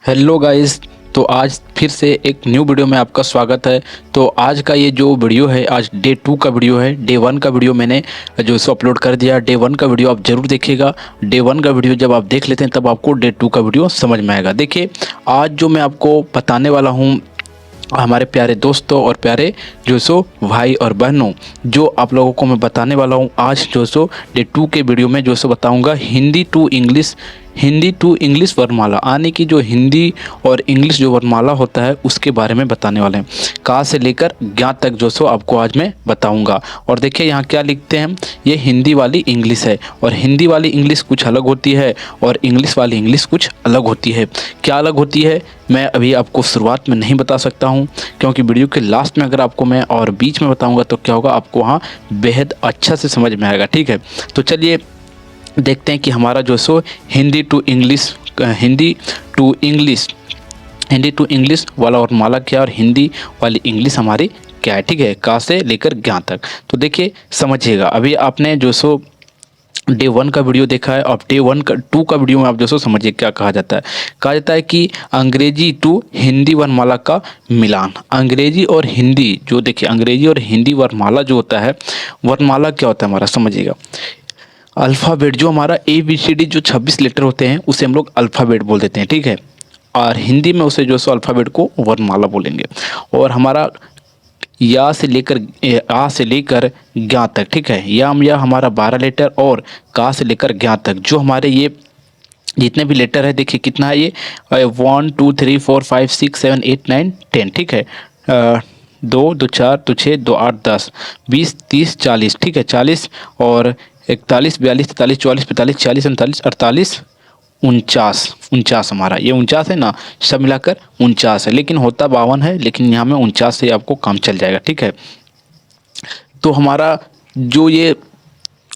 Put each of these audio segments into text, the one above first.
Hello guys. तो आज फिर से एक न्यू वीडियो में आपका स्वागत है। तो आज का ये जो वीडियो है, आज डे 2 का वीडियो है। डे 1 का वीडियो मैंने जो सो अपलोड कर दिया। डे 1 का वीडियो आप जरूर देखिएगा। डे 1 का वीडियो जब आप देख लेते हैं तब आपको डे 2 का वीडियो समझ में आएगा। देखिए, आज जो मैं आपको बताने वाला हूँ, हमारे प्यारे दोस्तों और प्यारे जो सो भाई और बहनों, जो आप लोगों को मैं बताने वाला हूँ आज जो सो डे 2 के वीडियो में जो सो बताऊँगा हिंदी टू इंग्लिश वर्णमाला, यानी कि जो हिंदी और इंग्लिश जो वर्णमाला होता है उसके बारे में बताने वाले हैं। का से लेकर ज्ञ तक जो सो आपको आज मैं बताऊंगा। और देखिए यहाँ क्या लिखते हैं, ये हिंदी वाली इंग्लिश है और हिंदी वाली इंग्लिश कुछ अलग होती है और इंग्लिश वाली इंग्लिश कुछ अलग होती है। क्या अलग होती है मैं अभी आपको शुरुआत में नहीं बता सकता हूँ, क्योंकि वीडियो के लास्ट में अगर आपको मैं और बीच में बताऊँगा तो क्या होगा, आपको वहाँ बेहद अच्छा से समझ में आएगा। ठीक है, तो चलिए देखते हैं कि हमारा जो सो हिंदी टू इंग्लिश वाला वर्णमाला क्या और हिंदी वाली इंग्लिश हमारी क्या है। ठीक है, का से लेकर ज्ञ तक। तो देखिए समझिएगा, अभी आपने जो सो डे 1 का वीडियो देखा है, अब डे 2 का वीडियो में आप जो सो समझिए क्या कहा जाता है। कहा जाता है कि अंग्रेजी टू हिंदी वर्णमाला का मिलान। अंग्रेजी और हिंदी, जो देखिए अंग्रेजी और हिंदी वर्णमाला जो होता है, वर्णमाला क्या होता है हमारा समझिएगा। अल्फ़ाबेट जो हमारा ABCD जो 26 लेटर होते हैं उसे हम लोग अल्फ़ाबेट बोल देते हैं। ठीक है, और हिंदी में उसे जो सो अल्फ़ाबेट को वर्णमाला बोलेंगे। और हमारा या से लेकर आ से लेकर ज्ञ तक, ठीक है, या हमारा 12 लेटर और का से लेकर ज्ञ तक जो हमारे ये जितने भी लेटर है, देखिए कितना है ये 1 2 3 4 5 6 7 8 9 10। ठीक है, 2 2 4 2 6 2 8 10 20 30 40। ठीक है, 40 और 41 42 43 44 45 46 47 48 49 हमारा ये 49 है ना, सब मिलाकर 49 है, लेकिन होता 52 है, लेकिन यहाँ में 49 से आपको काम चल जाएगा। ठीक है, तो हमारा जो ये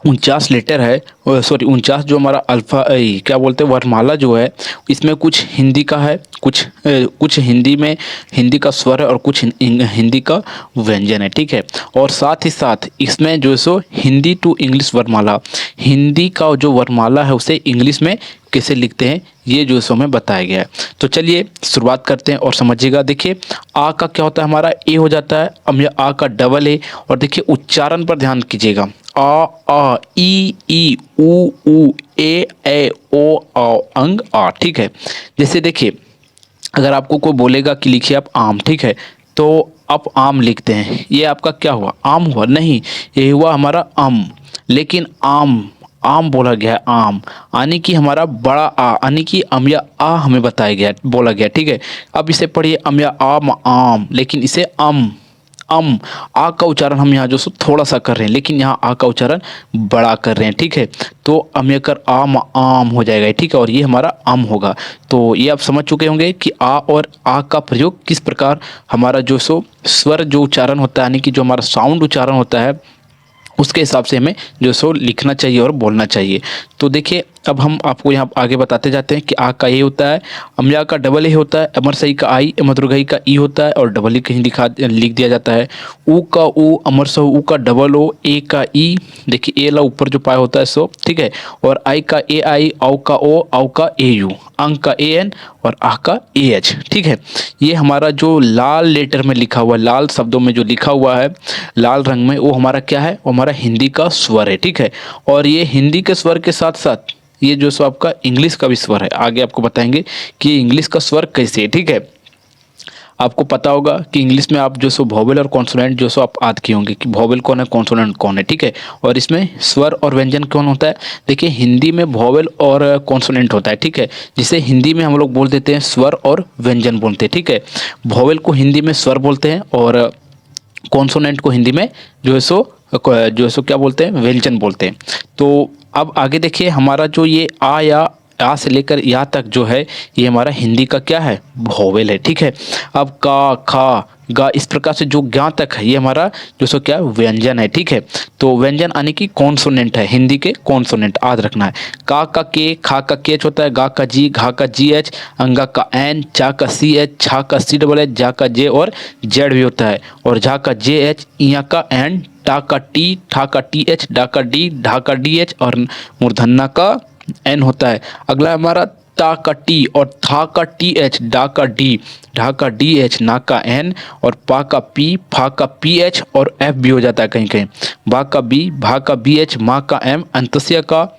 49 लेटर है, सॉरी 49 जो हमारा क्या बोलते हैं वर्णमाला जो है, इसमें कुछ हिंदी का है, कुछ हिंदी में हिंदी का स्वर है और कुछ हिंदी का व्यंजन है। ठीक है, और साथ ही साथ इसमें जो सो हिंदी टू इंग्लिश वर्णमाला, हिंदी का जो वर्णमाला है उसे इंग्लिश में कैसे लिखते हैं ये जो सो हमें बताया गया है। तो चलिए शुरुआत करते हैं और समझिएगा। देखिए आ का क्या होता है हमारा ए हो जाता है, अब यह आ का डबल ए। और देखिए उच्चारण पर ध्यान कीजिएगा, आ ई ऊ ए ओ अंग आ। ठीक है, जैसे देखिए अगर आपको कोई बोलेगा कि लिखिए आप आम, ठीक है, तो आप आम लिखते हैं, ये आपका क्या हुआ, आम हुआ नहीं, ये हुआ हमारा आम। लेकिन आम बोला गया है, आम यानी कि हमारा बड़ा आ, यानी कि अम या आ हमें बताया गया बोला गया। ठीक है, अब इसे पढ़िए अम या आम, लेकिन इसे अम आ का उच्चारण हम यहाँ जो सो थोड़ा सा कर रहे हैं, लेकिन यहाँ आ का उच्चारण बड़ा कर रहे हैं। ठीक है, तो अम कर आम हो जाएगा। ठीक है, और ये हमारा आम होगा। तो ये आप समझ चुके होंगे कि आ और आ का प्रयोग किस प्रकार हमारा जो सो स्वर जो उच्चारण होता है, यानी कि जो हमारा साउंड उच्चारण होता है, उसके हिसाब से हमें जो सो लिखना चाहिए और बोलना चाहिए। तो देखिए अब हम आपको यहाँ आगे बताते जाते हैं कि आ का ए होता है, अमया का डबल ए होता है, अमर सही का आई, मधुरगई का ई होता है और डबल ई कहीं लिख दिया जाता है। ऊ का ऊ, अमर सह ऊ का डबल ओ, ए का ई, देखिए ए ला ऊपर जो पाया होता है सो, ठीक है, और आई का ए आई, औ का ओ, औ का ए यू, अंग का ए एन और आ का ए एच। ठीक है, ये हमारा जो लाल लेटर में लिखा हुआ है, लाल शब्दों में जो लिखा हुआ है लाल रंग में, वो हमारा क्या है, वो हमारा हिंदी का स्वर है। ठीक है, और ये हिंदी के स्वर के साथ साथ ये जो सो आपका इंग्लिश का भी स्वर है। आगे आपको बताएंगे कि इंग्लिश का स्वर कैसे है। ठीक है, आपको पता होगा कि इंग्लिश में आप जो सो वोवेल और कॉन्सोनेंट जो सो आप याद किए होंगे कि वोवेल कौन है, कॉन्सोनेंट कौन है। ठीक है, और इसमें स्वर और व्यंजन कौन होता है। देखिए हिंदी में वोवेल और कॉन्सोनेंट होता है। ठीक है, जिसे हिंदी में हम लोग बोल देते हैं स्वर और व्यंजन बोलते हैं। ठीक है, वोवेल को हिंदी में स्वर बोलते हैं और कॉन्सोनेंट को हिंदी में जो है सो क्या बोलते हैं, व्यंजन बोलते हैं। तो अब आगे देखिए हमारा जो ये आ या आ से लेकर या तक जो है, ये हमारा हिंदी का क्या है, वोवेल है। ठीक है, अब का खा गा इस प्रकार से जो ज्ञ तक है, ये हमारा जो सो क्या व्यंजन है। ठीक है, तो व्यंजन यानी कि कॉन्सोनेंट है, हिंदी के कॉन्सोनेंट याद रखना है। का के, खा का केच होता है, गा का जी, घा का जी एच, अंगा का एन, चा का सी एच, छा का सी डबल एच, जा का जे और जेड भी होता है, और झा का जे एच, इया का एन, टा का टी, ठा का टी एच, डा का डी, ढा का डी एच और मूर्धन्ना का एन होता है। अगला हमारा ता का टी और था का टी एच, डा का डी, ढा का डी एच, ना का एन और पा का पी, फा का पी एच और एफ भी हो जाता है कहीं कहीं, बा का बी, भा का बी एच, माँ का एम, अंतस्य का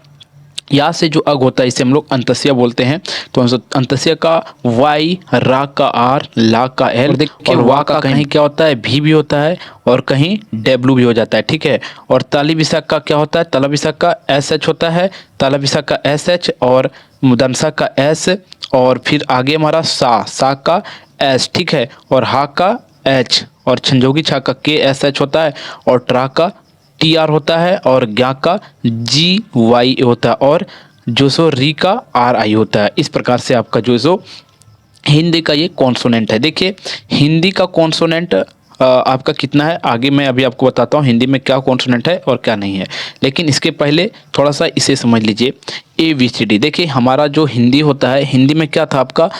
या से जो अग होता है इसे हम लोग अंतस्य बोलते हैं। तो अंतस्य का वाई, रा का आर, ला का एल, देखिए वा का कहीं क्या होता है भी होता है और कहीं डब्ल्यू भी हो जाता है, ठीक है। और ताली विशाख का क्या होता है, ताला विशाख का एस एच होता है, ताला विशाख का एस एच और मुदनसा का एस और फिर आगे हमारा सा का एस, ठीक है, और हा का एच और छंजोगी छा का के एस एच होता है और ट्रा का टी आर होता है और ज्ञा का जी वाई होता है और जो सो री का आर आई होता है। इस प्रकार से आपका जो सो हिंदी का ये कॉन्सोनेंट है। देखिए हिंदी का कॉन्सोनेंट आपका कितना है, आगे मैं अभी आपको बताता हूँ हिंदी में क्या कॉन्सोनेंट है और क्या नहीं है, लेकिन इसके पहले थोड़ा सा इसे समझ लीजिए। ABCD देखिए हमारा जो हिंदी होता है, हिंदी में क्या था आपका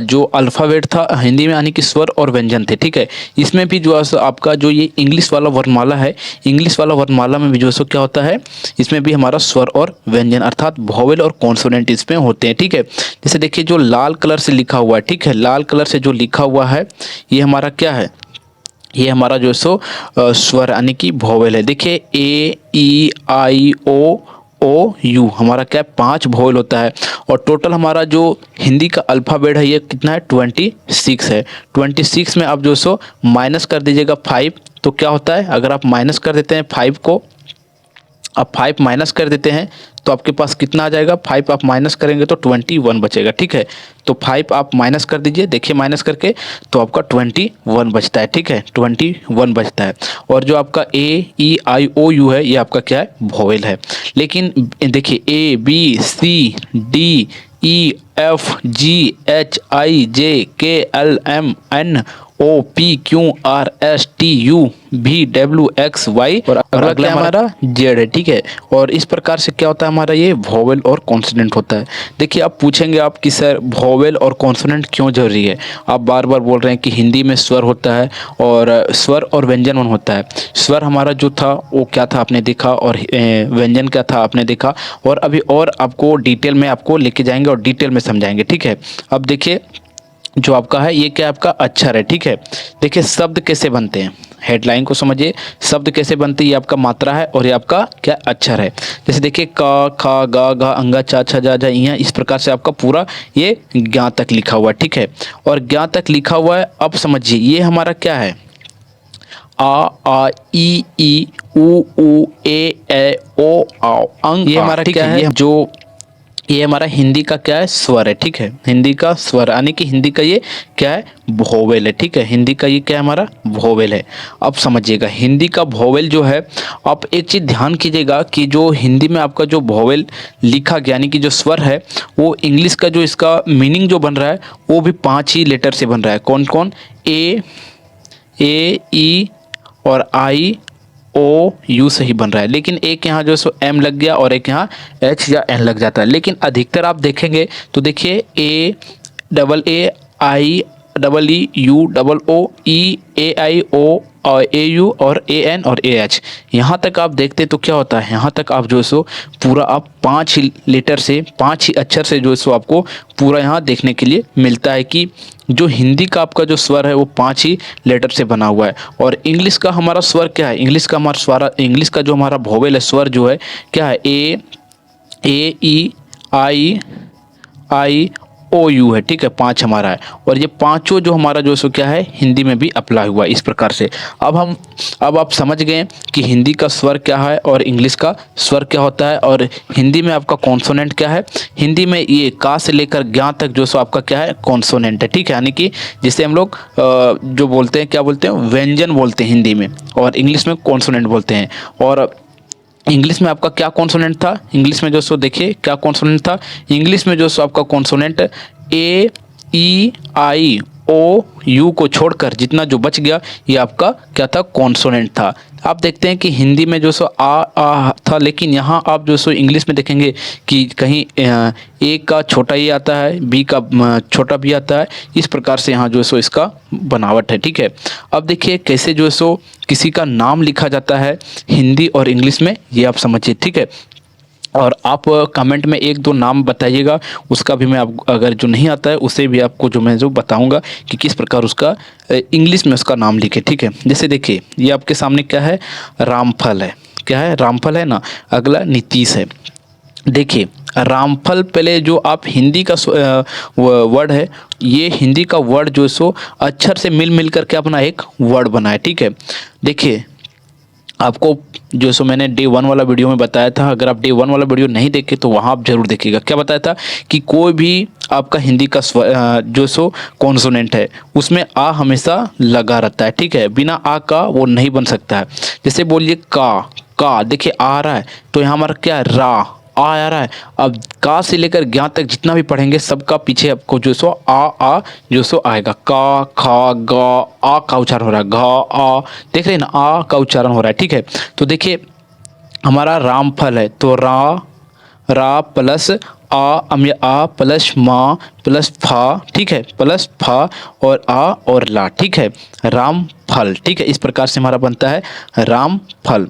जो अल्फ़ाबेट था हिंदी में यानी कि स्वर और व्यंजन थे, ठीक है। इसमें भी जो है आपका जो ये इंग्लिश वाला वर्णमाला है, इंग्लिश वाला वर्णमाला में भी जो है क्या होता है, इसमें भी हमारा स्वर और व्यंजन अर्थात वोवेल और कॉन्सोनेंट इसमें होते हैं, ठीक है। जैसे देखिए जो लाल कलर से लिखा हुआ है, ठीक है, लाल कलर से जो लिखा हुआ है ये हमारा क्या है, ये हमारा जो सो स्वर यानी कि वोवेल है। देखिए A E I O U हमारा क्या 5 वोवेल होता है और टोटल हमारा जो हिंदी का अल्फ़ाबेट है ये कितना है 26 है। 26 में आप जो सो माइनस कर दीजिएगा 5, तो क्या होता है, अगर आप माइनस कर देते हैं 5 को, आप 5 माइनस कर देते हैं तो आपके पास कितना आ जाएगा, 5 आप माइनस करेंगे तो 21 बचेगा, ठीक है। तो 5 आप माइनस कर दीजिए, देखिए माइनस करके तो आपका 21 बचता है, ठीक है, 21 बचता है। और जो आपका AEIOU है ये आपका क्या है, वोवेल है। लेकिन देखिए ABCDEFGHIJKLMNOPQRSTUVWXY और अगला हमारा जेड है, ठीक है। और इस प्रकार से क्या होता है हमारा ये वोवेल और कॉन्सोनेंट होता है। देखिए आप पूछेंगे आप कि सर वोवेल और कॉन्सोनेंट क्यों जरूरी है, आप बार बार बोल रहे हैं कि हिंदी में स्वर होता है और स्वर और व्यंजन होता है। स्वर हमारा जो था वो क्या था आपने देखा और व्यंजन क्या था आपने देखा, और अभी और आपको डिटेल में आपको लेके जाएंगे और डिटेल में समझाएंगे, ठीक है। अब देखिए जो आपका है ये क्या आपका अक्षर है, ठीक है। देखिए शब्द कैसे बनते हैं, हेडलाइन को समझिए, शब्द कैसे बनते हैं, ये आपका मात्रा है और ये आपका क्या अक्षर है। जैसे देखिए क ख ग घ अंगा चा छ जा झ इया, इस प्रकार से आपका पूरा ये ज्ञ तक लिखा हुआ है, ठीक है। और ज्ञ तक लिखा हुआ है। अब समझिए ये हमारा क्या है, आ ई ई उ ए ओ औ अंग, ये हमारा क्या है, जो ये हमारा हिंदी का क्या है, स्वर है, ठीक है। हिंदी का स्वर यानी कि हिंदी का ये क्या है, वोवेल है, ठीक है। हिंदी का ये क्या है, हमारा वोवेल है। अब समझिएगा हिंदी का वोवेल जो है, आप एक चीज़ ध्यान कीजिएगा कि जो हिंदी में आपका जो वोवेल लिखा गया यानी कि जो स्वर है वो इंग्लिश का जो इसका मीनिंग जो बन रहा है वो भी 5 ही लेटर से बन रहा है। कौन कौन, ए ई और आई ओ यू से ही बन रहा है, लेकिन एक यहाँ जो सो एम लग गया और एक यहाँ एच या एन लग जाता है। लेकिन अधिकतर आप देखेंगे तो देखिए AAIEEUOO AU और AN और AH, यहाँ तक आप देखते तो क्या होता है, यहाँ तक आप जो सो पूरा आप 5 ही लेटर से 5 ही अक्षर से जो सो आपको पूरा यहाँ देखने के लिए मिलता है कि जो हिंदी का आपका जो स्वर है वो 5 ही लेटर से बना हुआ है। और इंग्लिश का हमारा स्वर क्या है, इंग्लिश का हमारा स्वर, इंग्लिश का जो हमारा वोवेल है स्वर जो है क्या है, AEIOU है, ठीक है, 5 हमारा है। और ये पांचों जो हमारा जो सो क्या है हिंदी में भी अप्लाई हुआ है इस प्रकार से। अब आप समझ गए कि हिंदी का स्वर क्या है और इंग्लिश का स्वर क्या होता है और हिंदी में आपका कॉन्सोनेंट क्या है। हिंदी में ये का से लेकर ज्ञ तक जो सो आपका क्या है, कॉन्सोनेंट है, ठीक है। यानी कि जिसे हम लोग जो बोलते हैं, क्या बोलते हैं, व्यंजन बोलते हैं हिंदी में, और इंग्लिश में कॉन्सोनेंट बोलते हैं। और इंग्लिश में आपका क्या कॉन्सोनेंट था, इंग्लिश में जो सो देखिए क्या कॉन्सोनेंट था, इंग्लिश में जो सो आपका कॉन्सोनेंट AEIOU को छोड़कर जितना जो बच गया ये आपका क्या था, कॉन्सोनेंट था। आप देखते हैं कि हिंदी में जो सो आ था, लेकिन यहाँ आप जो सो इंग्लिश में देखेंगे कि कहीं ए का छोटा ही आता है, बी का छोटा भी आता है, इस प्रकार से यहाँ जो सो इसका बनावट है, ठीक है। अब देखिए कैसे जो सो किसी का नाम लिखा जाता है हिंदी और इंग्लिश में, ये आप समझिए, ठीक है। और आप कमेंट में एक दो नाम बताइएगा, उसका भी मैं आप अगर जो नहीं आता है उसे भी आपको जो मैं जो बताऊंगा कि किस प्रकार उसका इंग्लिश में उसका नाम लिखे, ठीक है। जैसे देखिए ये आपके सामने क्या है, रामफल है, क्या है, रामफल है ना। अगला नीतीश है। देखिए रामफल पहले जो आप हिंदी का वर्ड है, ये हिंदी का वर्ड जो सो अक्षर से मिल मिल करके अपना एक वर्ड बना है, ठीक है। देखिए आपको जो सो मैंने डे 1 वाला वीडियो में बताया था, अगर आप डे 1 वाला वीडियो नहीं देखे तो वहाँ आप जरूर देखिएगा। क्या बताया था कि कोई भी आपका हिंदी का जो सो कॉन्सोनेंट है उसमें आ हमेशा लगा रहता है, ठीक है। बिना आ का वो नहीं बन सकता है। जैसे बोलिए का देखिए आ रहा है तो यहाँ हमारा क्या है, रा आ रहा है। अब का से लेकर ज्ञा तक जितना भी पढ़ेंगे सबका पीछे आपको जो सो आ जो सो आएगा। का खा गा आ का उच्चारण हो रहा है, घा आ, देख रहे हैं ना, आ का उच्चारण हो रहा है, ठीक है। तो देखिए हमारा रामफल है तो रा प्लस आ प्लस माँ प्लस फा, ठीक है, प्लस फा और आ और ला, ठीक है, राम फल, ठीक है। इस प्रकार से हमारा बनता है राम फल।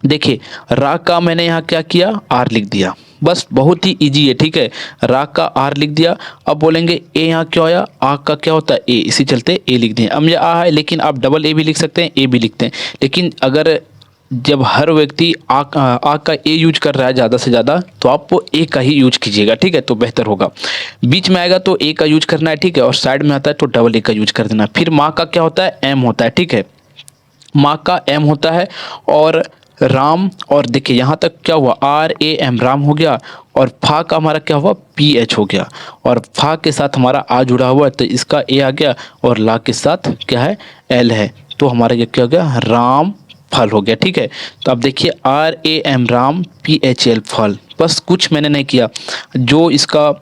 देखिए रा का मैंने यहाँ क्या किया, आर लिख दिया, बस बहुत ही इजी है, ठीक है। रा का आर लिख दिया। अब बोलेंगे ए, यहाँ क्या आया, आ का क्या होता है ए, इसी चलते ए लिख दिए। अब ये आ है लेकिन आप डबल ए भी लिख सकते हैं, ए भी लिखते हैं, लेकिन अगर जब हर व्यक्ति आ का ए यूज कर रहा है ज़्यादा से ज़्यादा तो आप ए का ही यूज कीजिएगा, ठीक है, तो बेहतर होगा। बीच में आएगा तो ए का यूज करना है, ठीक है, और साइड में आता है तो डबल ए का यूज कर देना। फिर माँ का क्या होता है, एम होता है, ठीक है, माँ का एम होता है। और राम, और देखिए यहाँ तक क्या हुआ, आर ए एम राम हो गया, और फा का हमारा क्या हुआ, पी एच हो गया, और फा के साथ हमारा आ जुड़ा हुआ है तो इसका ए आ गया, और ला के साथ क्या है, एल है, तो हमारा ये क्या हो गया, राम फल हो गया, ठीक है। तो अब देखिए R A M Ram P H L फल, बस कुछ मैंने नहीं किया। जो इसका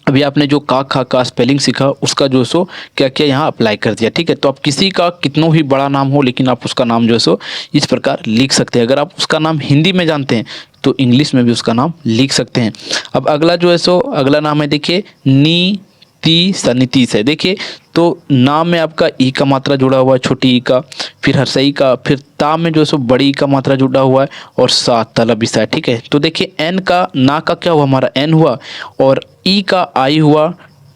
अभी आपने जो का खा का स्पेलिंग सीखा उसका जो सो क्या किया, यहाँ अप्लाई कर दिया, ठीक है। तो आप किसी का कितना ही बड़ा नाम हो लेकिन आप उसका नाम जो है सो इस प्रकार लिख सकते हैं। अगर आप उसका नाम हिंदी में जानते हैं तो इंग्लिश में भी उसका नाम लिख सकते हैं। अब अगला जो है सो अगला नाम है, देखिए नीतीश है। देखिए तो नाम में आपका ई का मात्रा जुड़ा हुआ है, छोटी ई का, फिर हर्षई का, फिर ता में जो है सो बड़ी ई का मात्रा जुड़ा हुआ है, और सा तलबिसा है, ठीक है। तो देखिए एन का ना का क्या हुआ, हमारा एन हुआ, और ई का आई हुआ,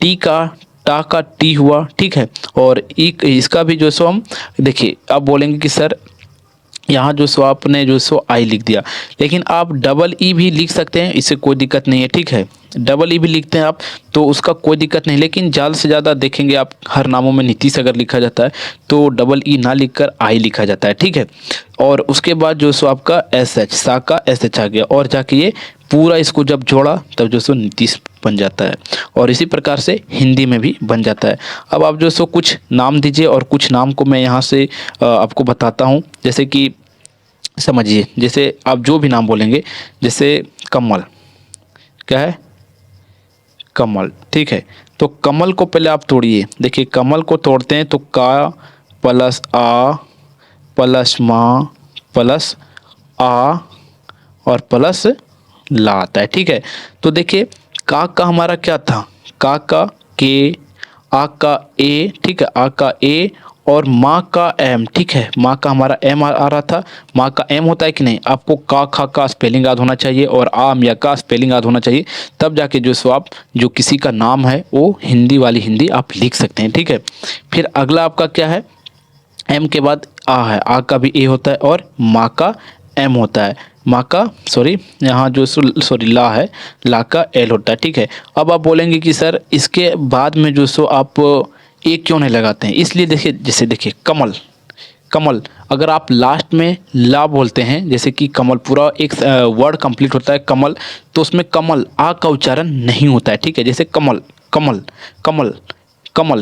टी का टा का टी हुआ, ठीक है, और ई इसका भी जो सो हम देखिए अब बोलेंगे कि सर यहाँ जो सो आपने जो सो आई लिख दिया, लेकिन आप डबल ई भी लिख सकते हैं, इससे कोई दिक्कत नहीं है, ठीक है। डबल ई भी लिखते हैं आप तो उसका कोई दिक्कत नहीं, लेकिन ज़्यादा से ज़्यादा देखेंगे आप हर नामों में नीतीश अगर लिखा जाता है तो डबल ई ना लिखकर आई लिखा जाता है, ठीक है। और उसके बाद जो सो आपका एस एच, सा का एस एच आ गया, और जाके ये पूरा इसको जब जोड़ा तब जो सो नीतीश बन जाता है, और इसी प्रकार से हिंदी में भी बन जाता है। अब आप जो सो कुछ नाम दीजिए, और कुछ नाम को मैं यहाँ से आपको बताता हूँ। जैसे कि समझिए, जैसे आप जो भी नाम बोलेंगे, जैसे कमल, क्या है, कमल, ठीक है। तो कमल को पहले आप तोड़िए, देखिए कमल को तोड़ते हैं तो का प्लस आ प्लस माँ प्लस आ और प्लस ला आता है, ठीक है। तो देखिए का हमारा क्या था, का के, आ का ए, ठीक है, आ का ए, और माँ का एम, ठीक है, माँ का हमारा एम आ रहा था। माँ का एम होता है कि नहीं, आपको का खा का स्पेलिंग याद होना चाहिए और आम या का स्पेलिंग याद होना चाहिए, तब जाके जो सो आप जो किसी का नाम है वो हिंदी वाली हिंदी आप लिख सकते हैं, ठीक है। फिर अगला आपका क्या है, एम के बाद आ है, आ का भी ए होता है, और माँ का एम होता है, माँ का यहाँ जो सॉरी ला है, ला का एल होता है, ठीक है। अब आप बोलेंगे कि सर इसके बाद में जो सो आप ए क्यों नहीं लगाते हैं, इसलिए देखिए, जैसे देखिए कमल अगर आप लास्ट में ला बोलते हैं, जैसे कि कमल पूरा एक वर्ड कंप्लीट होता है कमल, तो उसमें कमल आ का उच्चारण नहीं होता है, ठीक है। जैसे कमल,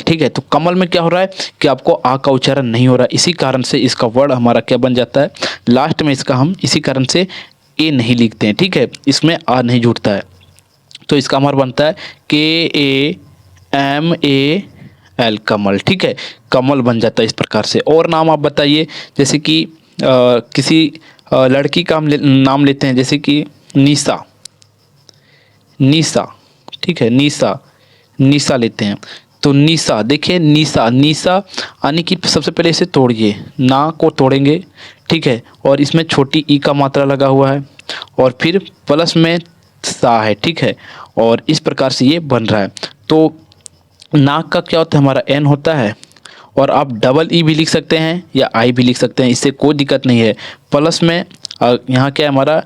ठीक है। तो कमल में क्या हो रहा है कि आपको आ का उच्चारण नहीं हो रहा है, इसी कारण से इसका वर्ड हमारा क्या बन जाता है, लास्ट में इसका हम इसी कारण से ए नहीं लिखते हैं, ठीक है, इसमें आ नहीं जुड़ता है, तो इसका हमारा बनता है KAMAL कमल, ठीक है, कमल बन जाता है इस प्रकार से। और नाम आप बताइए, जैसे कि किसी लड़की का हम नाम लेते हैं, जैसे कि निशा, ठीक है, निशा लेते हैं, तो निशा, देखिए निशा यानी कि सबसे पहले इसे तोड़िए, ना को तोड़ेंगे, ठीक है, और इसमें छोटी ई का मात्रा लगा हुआ है, और फिर प्लस में सा है, ठीक है। और इस प्रकार से ये बन रहा है। तो नाक का क्या होता है, हमारा एन होता है, और आप डबल ई भी लिख सकते हैं या आई भी लिख सकते हैं, इससे कोई दिक्कत नहीं है। प्लस में यहाँ क्या है हमारा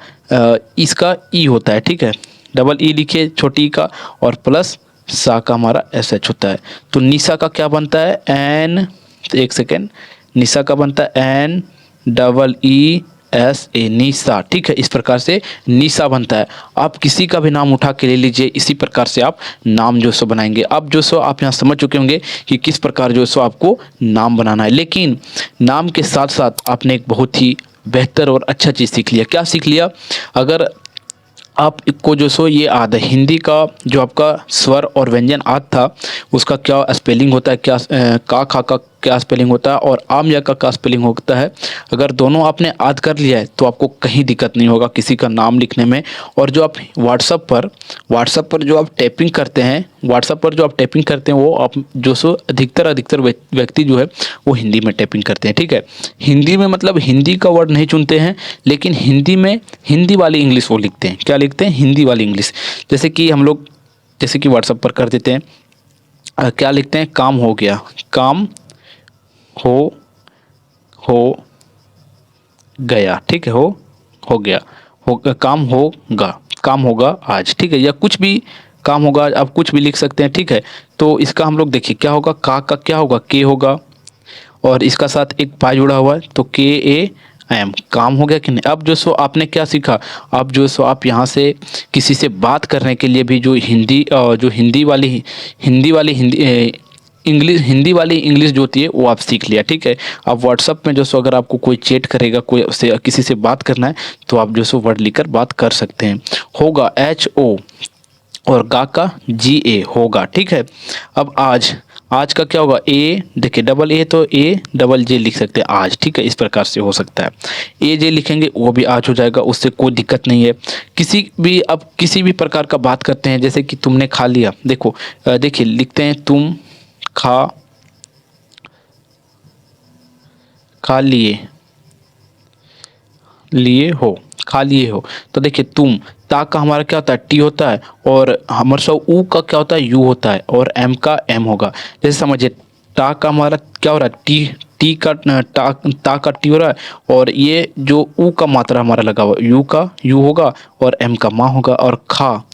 इसका ई होता है, ठीक है। डबल ई लिखिए छोटी ई का, और प्लस सा का हमारा एस एच होता है। तो निशा का क्या बनता है, एन, एक सेकेंड, निशा का बनता है N double E S A, Nisha, ठीक है। इस प्रकार से निशा बनता है। आप किसी का भी नाम उठा के ले लीजिए, इसी प्रकार से आप नाम जो सो बनाएंगे। अब जो सो आप यहाँ समझ चुके होंगे कि किस प्रकार जो सो आपको नाम बनाना है। लेकिन नाम के साथ साथ आपने एक बहुत ही बेहतर और अच्छा चीज़ सीख लिया। क्या सीख लिया, अगर आपको जो सो ये आद है हिंदी का, जो आपका स्वर और व्यंजन आद था, उसका क्या स्पेलिंग होता है, क्या का खा का क्या स्पेलिंग होता है, और आम या का स्पेलिंग होता है, अगर दोनों आपने आद कर लिया है तो आपको कहीं दिक्कत नहीं होगा किसी का नाम लिखने में। और जो आप व्हाट्सएप पर जो आप टाइपिंग करते हैं, वो आप जो सो अधिकतर व्यक्ति जो है वो हिंदी में टाइपिंग करते हैं, ठीक है। हिंदी में मतलब हिंदी का वर्ड नहीं चुनते हैं, लेकिन हिंदी में हिंदी वाली इंग्लिश वो लिखते हैं। क्या लिखते हैं, हिंदी वाली इंग्लिश। जैसे कि हम लोग व्हाट्सएप पर कर देते हैं, क्या लिखते हैं, काम हो गया, काम हो गया, ठीक है, हो गया, काम होगा आज, ठीक है। या कुछ भी काम होगा, आप कुछ भी लिख सकते हैं, ठीक है। तो इसका हम लोग देखिए क्या होगा, का क्या होगा, के होगा, और इसका साथ एक पाई जुड़ा हुआ है, तो के ए एम, काम हो गया कि नहीं। अब जो सो आपने क्या सीखा, अब जो सो आप यहाँ से किसी से बात करने के लिए भी जो हिंदी वाली इंग्लिश जो होती है वो आप सीख लिया, ठीक है। अब व्हाट्सअप में जो सो अगर आपको कोई चैट करेगा, कोई से किसी से बात करना है, तो आप जो सो वर्ड लिखकर बात कर सकते हैं। होगा एच ओ, और गा का जी ए, होगा, ठीक है। अब आज का क्या होगा, ए, देखिए डबल ए तो ए डबल जे लिख सकते हैं आज, ठीक है। इस प्रकार से हो सकता है, ए जे लिखेंगे वो भी आज हो जाएगा, उससे कोई दिक्कत नहीं है। किसी भी प्रकार का बात करते हैं, जैसे कि तुमने खा लिया, देखो देखिए लिखते हैं तुम खा लिए हो, तो देखिए तुम, ता का हमारा क्या होता है, टी होता है, और हमारे सब ऊ का क्या होता है, यू होता है, और एम का एम होगा। जैसे समझिए ता का हमारा क्या हो रहा है, टी का ता का टी हो रहा है, और ये जो ऊ का मात्रा हमारा लगा हुआ, यू का यू होगा, और एम का माँ होगा, और खा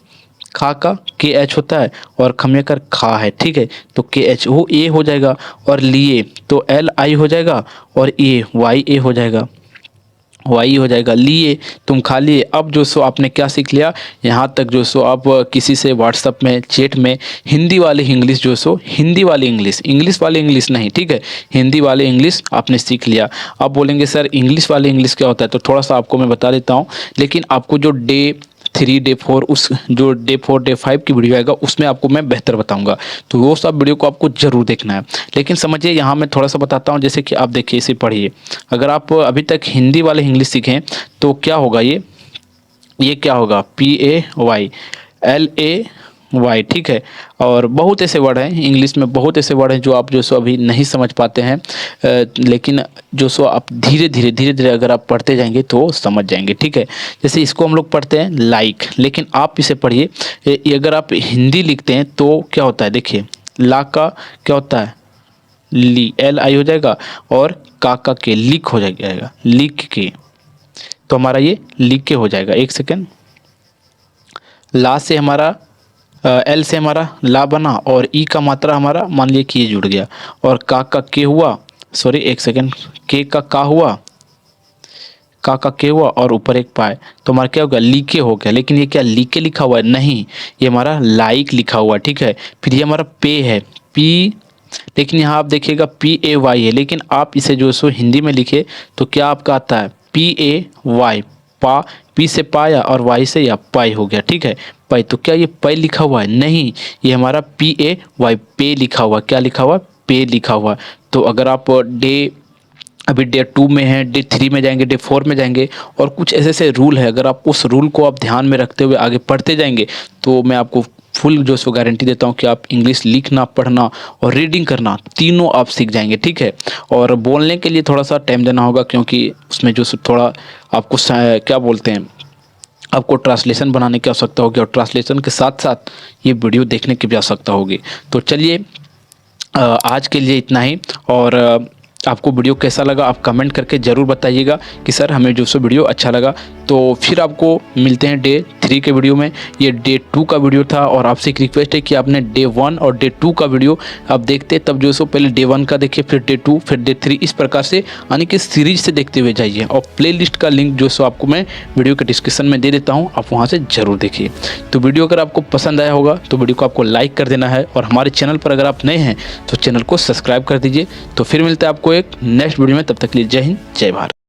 का के एच होता है, और खमिया कर खा है, ठीक है। तो के एच वो ए हो जाएगा, और लिए तो एल आई हो जाएगा, और ए वाई ए हो जाएगा, लिए तुम खा लिए। अब जो सो आपने क्या सीख लिया, यहाँ तक जो सो आप किसी से व्हाट्सएप में चैट में हिंदी वाली इंग्लिश इंग्लिश वाली इंग्लिश नहीं, ठीक है, हिंदी वाली इंग्लिश आपने सीख लिया। अब बोलेंगे सर इंग्लिश वाली इंग्लिश क्या होता है, तो थोड़ा सा आपको मैं बता देता हूँ, लेकिन आपको जो डे 3 डे 4 उस जो डे 4 डे 5 की वीडियो आएगा उसमें आपको मैं बेहतर बताऊंगा, तो वो सब वीडियो को आपको जरूर देखना है। लेकिन समझिए यहाँ मैं थोड़ा सा बताता हूँ, जैसे कि आप देखिए इसे पढ़िए। अगर आप अभी तक हिंदी वाले इंग्लिश सीखें तो क्या होगा, ये क्या होगा, PAYLAY, ठीक है। और बहुत ऐसे वर्ड हैं इंग्लिश में, बहुत ऐसे वर्ड हैं जो आप जो सो अभी नहीं समझ पाते हैं, लेकिन जो सो आप धीरे धीरे अगर आप पढ़ते जाएंगे तो समझ जाएंगे, ठीक है। जैसे इसको हम लोग पढ़ते हैं लाइक, लेकिन आप इसे पढ़िए, अगर आप हिंदी लिखते हैं तो क्या होता है, देखिए ला का क्या होता है, ली, LI हो जाएगा, और का के लिख हो जाएगा, लिख के, तो हमारा ये लिख के हो जाएगा। एक सेकेंड, ला से हमारा एल से हमारा ला बना, और ई का मात्रा हमारा मान लिया कि ये जुड़ गया, और का के हुआ, सॉरी एक सेकेंड, के का हुआ, का के हुआ, और ऊपर एक पाए, तो हमारा क्या होगा, लीके हो गया। लेकिन ये क्या लीके लिखा हुआ है, नहीं, ये हमारा लाइक लिखा हुआ है, ठीक है। फिर ये हमारा पे है, पी, लेकिन यहाँ आप देखिएगा PAY है, लेकिन आप इसे जो सो हिंदी में लिखे तो क्या आपका आता है, PAY, पी से पाया, और वाई से या पाई हो गया, ठीक है, पाई। तो क्या ये पाई लिखा हुआ है, नहीं, ये हमारा PAY, पे लिखा हुआ, क्या लिखा हुआ, पे लिखा हुआ। तो अगर आप अभी डे 2 में है, डे 3 में जाएंगे, डे 4 में जाएंगे, और कुछ ऐसे रूल है, अगर आप उस रूल को आप ध्यान में रखते हुए आगे पढ़ते जाएंगे तो मैं आपको फुल जो सो गारंटी देता हूँ कि आप इंग्लिश लिखना, पढ़ना और रीडिंग करना तीनों आप सीख जाएंगे, ठीक है। और बोलने के लिए थोड़ा सा टाइम देना होगा, क्योंकि उसमें जो सो थोड़ा आपको क्या बोलते हैं, आपको ट्रांसलेशन बनाने की आवश्यकता होगी और ट्रांसलेशन के साथ साथ ये वीडियो देखने की भी आवश्यकता होगी। तो चलिए आज के लिए इतना ही। और आपको वीडियो कैसा लगा आप कमेंट करके ज़रूर बताइएगा कि सर हमें जो सो वीडियो अच्छा लगा। तो फिर आपको मिलते हैं डे 3 के वीडियो में। ये डे 2 का वीडियो था और आपसे एक रिक्वेस्ट है कि आपने डे 1 और डे 2 का वीडियो आप देखते तब जो सो पहले डे 1 का देखिए, फिर डे 2, फिर डे 3, इस प्रकार से यानी कि सीरीज से देखते हुए जाइए। और प्लेलिस्ट का लिंक जो सो आपको मैं वीडियो के डिस्क्रिप्शन में दे देता हूँ, आप वहाँ से ज़रूर देखिए। तो वीडियो अगर आपको पसंद आया होगा तो वीडियो को आपको लाइक कर देना है और हमारे चैनल पर अगर आप नए हैं तो चैनल को सब्सक्राइब कर दीजिए। तो फिर मिलता है आपको एक नेक्स्ट वीडियो में, तब तक के लिए जय हिंद जय भारत।